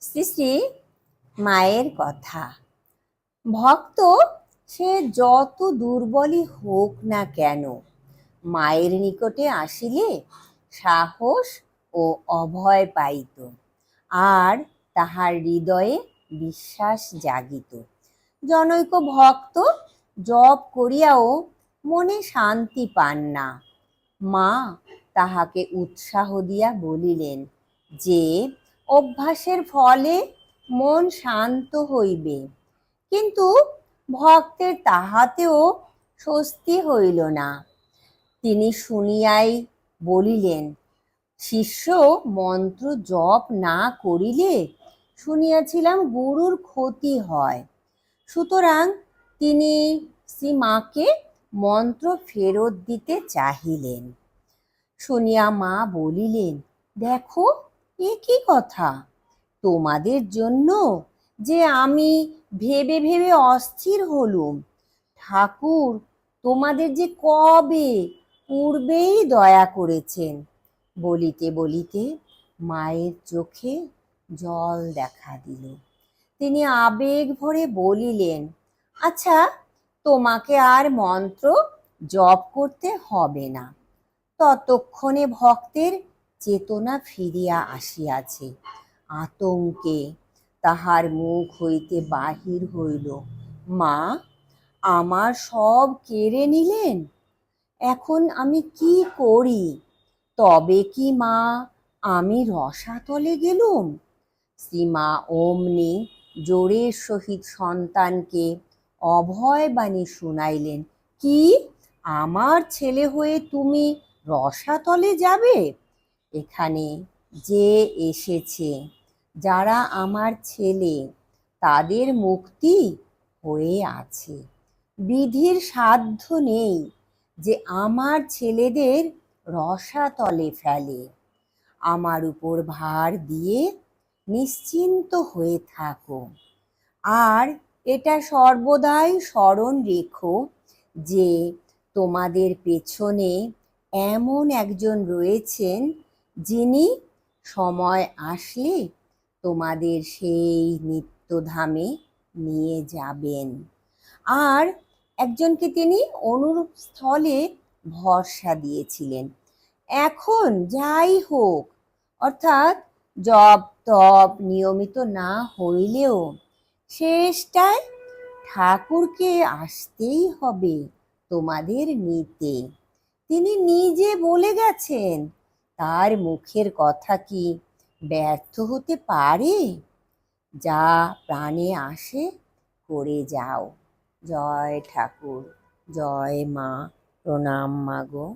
শ্রী শ্রী মায়ের কথা। ভক্ত সে যত দুর্বলই হোক না কেন, মায়ের নিকটে আসিলে সাহস ও অভয় পাইত, আর তাহার হৃদয়ে বিশ্বাস জাগিত। জনৈক ভক্ত জপ করিয়াও মনে শান্তি পান না। মা তাহাকে উৎসাহ দিয়া বলিলেন যে অভ্যাসের ফলে মন শান্ত হইবে। কিন্তু ভক্তের তাহাতেও স্বস্তি হইল না। তিনি শুনিয়াই বলিলেন, শিষ্য মন্ত্র জপ না করিলে শুনিয়াছিলাম গুরুর ক্ষতি হয়। সুতরাং তিনি শ্রীমাকে মন্ত্র ফেরত দিতে চাহিলেন। শুনিয়া মা বলিলেন, দেখো এ কি কথা, তোমাদের জন্য যে আমি ভেবে ভেবে অস্থির হলুম। ঠাকুর তোমাদের যে কবে পূর্বেই দয়া করেছেন। বলিতে বলিতে মায়ের চোখে জল দেখা দিল। তিনি আবেগ ভরে বলিলেন, আচ্ছা, তোমাকে আর মন্ত্র জপ করতে হবে না। ততক্ষণে ভক্তের চেতনা ফিরিয়া আসিয়াছে। আতঙ্কে তাহার মুখ হইতে বাহির হইল, মা, আমার সব কেড়ে নিলেন, এখন আমি কি করি? তবে কি মা আমি রসাতলে গেলুম? শ্রীমা অমনি জোরের সহিত সন্তানকে অভয় বাণী শুনাইলেন, কি, আমার ছেলে হয়ে তুমি রসাতলে যাবে? এখানে যে এসেছে, যারা আমার ছেলে, তাদের মুক্তি হয়ে আছে। বিধির সাধ্য নেই যে আমার ছেলেদের রসাতলে ফেলে। আমার উপর ভার দিয়ে নিশ্চিন্ত হয়ে থাকো। আর এটা সর্বদাই স্মরণ রেখো যে তোমাদের পেছনে এমন একজন রয়েছেন, যিনি সময় আসলে তোমাদের সেই নিত্যধামে নিয়ে যাবেন। আর একজনকে তিনি অনুরূপ স্থলে ভরসা দিয়েছিলেন। এখন যাই হোক, অর্থাৎ জপ তপ নিয়মিত না হইলেও শেষটায় ঠাকুরকে আসতেই হবে তোমাদের নিতে। তিনি নিজে বলে গেছেন, তার মুখের কথা কি ব্যর্থ হতে পারে? যা প্রাণে আসে করে যাও। জয় ঠাকুর, জয় মা, প্রণাম মাগো।